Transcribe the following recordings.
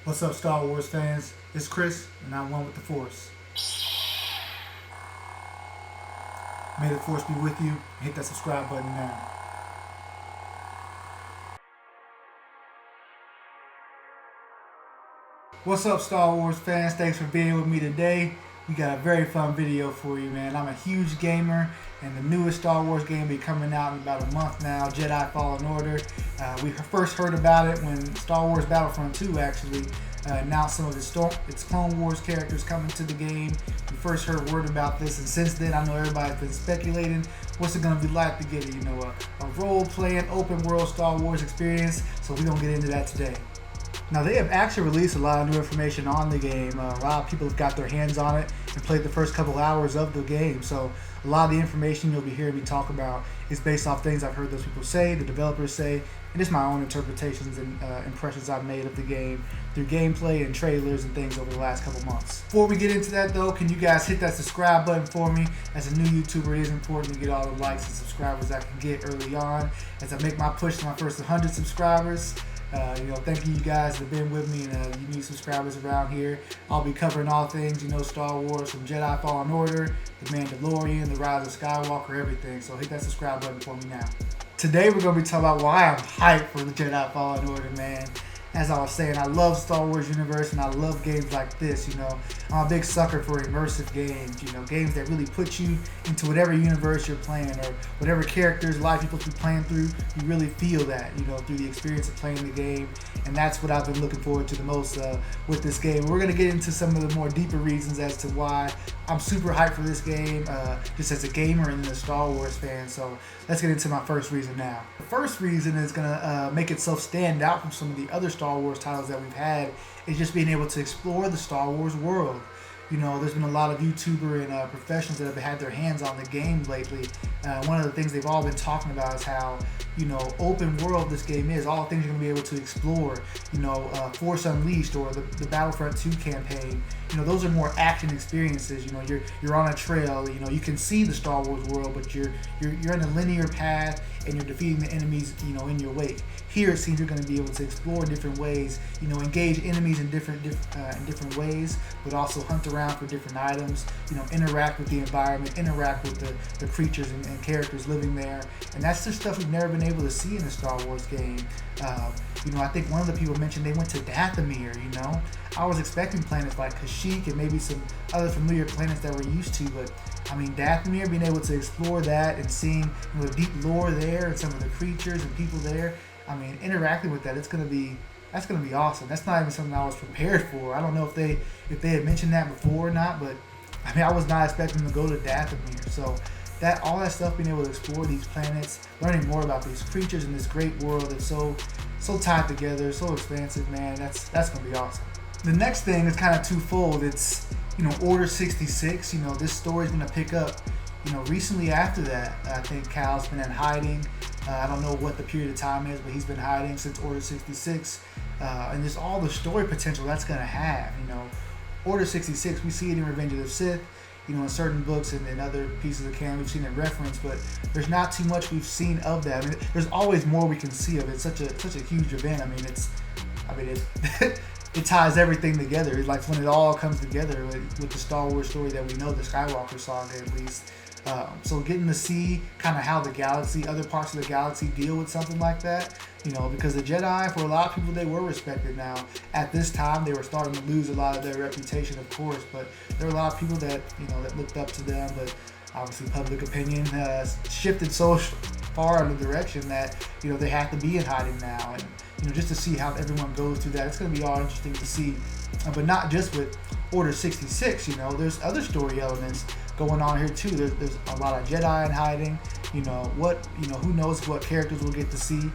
What's up, Star Wars fans? It's Chris, and I'm one with the Force. May the Force be with you, and hit that subscribe button now. What's up, Star Wars fans? Thanks for being with me today. We got a very fun video for you, man. I'm a huge gamer, and the newest Star Wars game will be coming out in about a month now, Jedi Fallen Order. We first heard about it when Star Wars Battlefront 2 actually announced some of its Clone Wars characters coming to the game. We first heard word about this, and since then I know everybody's been speculating what's it going to be like to get a role-playing, open-world Star Wars experience, so we're going to get into that today. Now, they have actually released a lot of new information on the game. A lot of people have got their hands on it and played the first couple hours of the game. So a lot of the information you'll be hearing me talk about is based off things I've heard those people say, the developers say, and just my own interpretations and impressions I've made of the game through gameplay and trailers and things over the last couple months. Before we get into that though, can you guys hit that subscribe button for me? As a new YouTuber, it is important to get all the likes and subscribers I can get early on as I make my push to my first 100 subscribers. Thank you guys that have been with me and you new subscribers around here. I'll be covering all things, Star Wars, from Jedi Fallen Order, The Mandalorian, The Rise of Skywalker, everything. So hit that subscribe button for me now. Today we're going to be talking about why I'm hyped for the Jedi Fallen Order, man. As I was saying, I love Star Wars universe and I love games like this, I'm a big sucker for immersive games, games that really put you into whatever universe you're playing or whatever characters, life you're supposed to be playing through. You really feel that, through the experience of playing the game. And that's what I've been looking forward to the most with this game. We're going to get into some of the more deeper reasons as to why I'm super hyped for this game, just as a gamer and a Star Wars fan. So let's get into my first reason now. The first reason is going to make itself stand out from some of the other Star Wars titles that we've had is just being able to explore the Star Wars world. There's been a lot of YouTuber and professionals that have had their hands on the game lately. One of the things they've all been talking about is how, open world this game is. All the things you're going to be able to explore, Force Unleashed or the Battlefront 2 campaign. Those are more action experiences. You're on a trail. You can see the Star Wars world, but you're in a linear path and you're defeating the enemies, in your wake. Here it seems you're going to be able to explore different ways, engage enemies in different ways, but also hunt around for different items, interact with the environment, interact with the creatures and characters living there. And that's the stuff we've never been able to see in a Star Wars game. I think one of the people mentioned they went to Dathomir, I was expecting planets like Kashyyyk and maybe some other familiar planets that we're used to, but Dathomir, being able to explore that and seeing the deep lore there and some of the creatures and people there, interacting with that, that's gonna be awesome. That's not even something I was prepared for. I don't know if they had mentioned that before or not, but I was not expecting to go to Dathomir. So all that stuff, being able to explore these planets, learning more about these creatures in this great world that's so tied together, so expansive, man. That's gonna be awesome. The next thing is kind of twofold. It's Order 66. This story's gonna pick up recently after that. I think Cal's been in hiding. I don't know what the period of time is, but he's been hiding since Order 66. And just all the story potential that's gonna have. Order 66, we see it in Revenge of the Sith. In certain books and other pieces of canon, we've seen it referenced, but there's not too much we've seen of that. There's always more we can see of it. It's such a huge event. It ties everything together. It's like when it all comes together with the Star Wars story that we know, the Skywalker saga at least. So getting to see kind of how the galaxy, other parts of the galaxy deal with something like that, because the Jedi, for a lot of people, they were respected. Now, at this time, they were starting to lose a lot of their reputation, of course, but there were a lot of people that, that looked up to them, but obviously public opinion has shifted so far in the direction that, they have to be in hiding now. And, just to see how everyone goes through that, it's going to be all interesting to see. But not just with Order 66, there's other story elements going on here too. There's a lot of Jedi in hiding. Who knows what characters we'll get to see.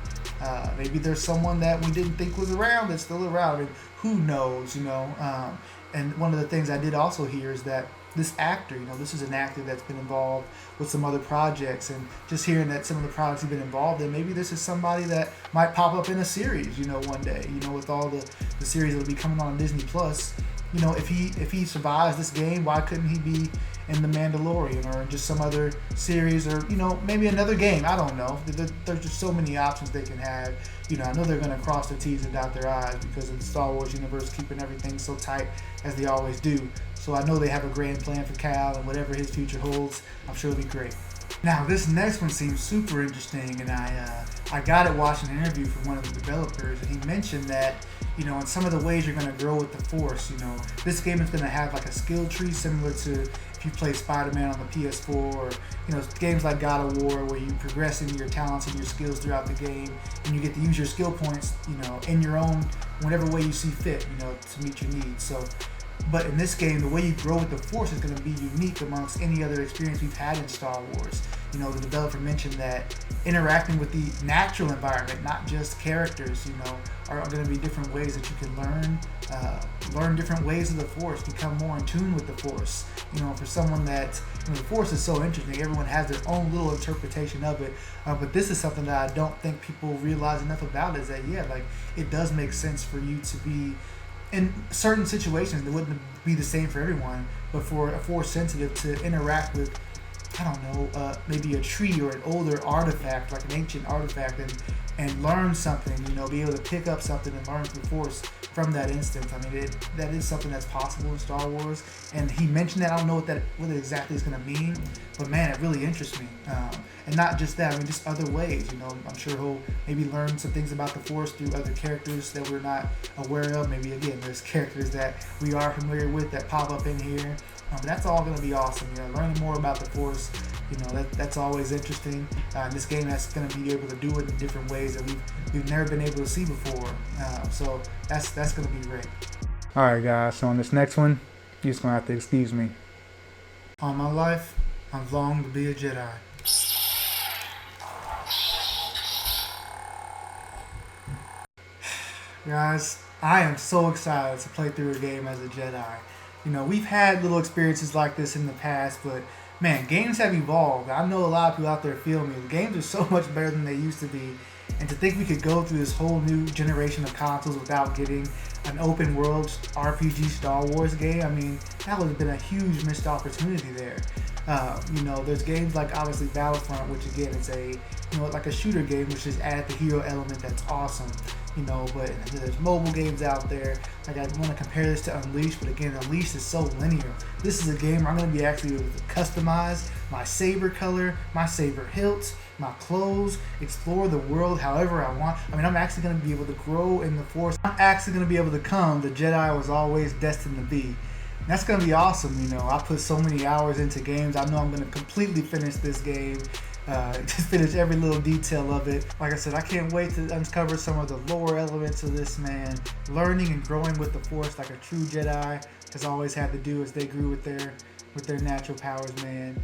Maybe there's someone that we didn't think was around that's still around, and who knows, And one of the things I did also hear is that this actor, this is an actor that's been involved with some other projects, and just hearing that some of the projects he's been involved in, maybe this is somebody that might pop up in a series, one day, with all the series that'll be coming on Disney Plus. If he survives this game, why couldn't he be in The Mandalorian or just some other series, or maybe another game. I don't know. There's just so many options they can have. I know they're going to cross their T's and dot their I's because of the Star Wars universe keeping everything so tight as they always do. So I know they have a grand plan for Cal, and whatever his future holds, I'm sure it'll be great. Now, this next one seems super interesting, and I got it watching an interview from one of the developers, and he mentioned that, in some of the ways you're going to grow with the Force, this game is going to have like a skill tree similar to if you play Spider-Man on the PS4, or, games like God of War, where you progress in your talents and your skills throughout the game, and you get to use your skill points, in your own, whatever way you see fit, to meet your needs. So, but in this game, the way you grow with the Force is going to be unique amongst any other experience we've had in Star Wars. The developer mentioned that interacting with the natural environment, not just characters, are going to be different ways that you can learn different ways of the Force, become more in tune with the Force. For someone that, the Force is so interesting, everyone has their own little interpretation of it. But this is something that I don't think people realize enough about, is that, it does make sense for you to be in certain situations. It wouldn't be the same for everyone, but for a Force sensitive to interact with, maybe a tree or an older artifact, like an ancient artifact, and learn something, be able to pick up something and learn through Force from that instance. That is something that's possible in Star Wars, and he mentioned that. I don't know what it exactly is going to mean, but man, it really interests me. And not just that, just other ways. I'm sure he'll maybe learn some things about the Force through other characters that we're not aware of. Maybe, again, there's characters that we are familiar with that pop up in here. But that's all going to be awesome. Learning more about the Force, that's always interesting. This game that's going to be able to do it in different ways that we've never been able to see before. So that's going to be great. All right, guys. So on this next one, you're just going to have to excuse me. All my life, I've longed to be a Jedi. Guys, I am so excited to play through a game as a Jedi. We've had little experiences like this in the past, but man, games have evolved. I know a lot of people out there feel me. The games are so much better than they used to be. And to think we could go through this whole new generation of consoles without getting an open world RPG Star Wars game, that would have been a huge missed opportunity there. There's games like obviously Battlefront, which again is like a shooter game, which just add the hero element that's awesome. But there's mobile games out there. Like, I want to compare this to Unleashed, but again, Unleashed is so linear. This is a game where I'm going to be actually able to customize my saber color, my saber hilt, my clothes, explore the world however I want. I'm actually going to be able to grow in the Force. I'm actually going to be able to become the Jedi I was always destined to be. And that's going to be awesome. I put so many hours into games. I know I'm going to completely finish this game. Just finish every little detail of it. Like I said, I can't wait to uncover some of the lore elements of this, man. Learning and growing with the Force like a true Jedi has always had to do as they grew with their natural powers, man.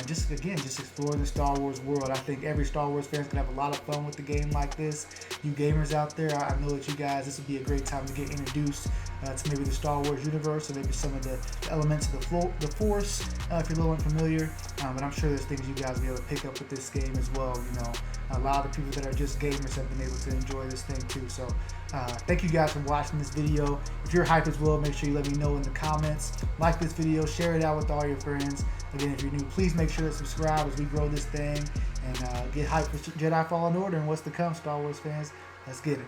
Just exploring the Star Wars world. I think every Star Wars fan is going to have a lot of fun with the game like this. You gamers out there, I know that you guys, this would be a great time to get introduced to maybe the Star Wars universe, or maybe some of the elements of the Force, if you're a little unfamiliar. But I'm sure there's things you guys will be able to pick up with this game as well. A lot of people that are just gamers have been able to enjoy this thing too. So thank you guys for watching this video. If you're hyped as well, make sure you let me know in the comments. Like this video, share it out with all your friends. Again, if you're new, please make sure to subscribe as we grow this thing and get hyped for Jedi Fallen Order and what's to come, Star Wars fans. Let's get it.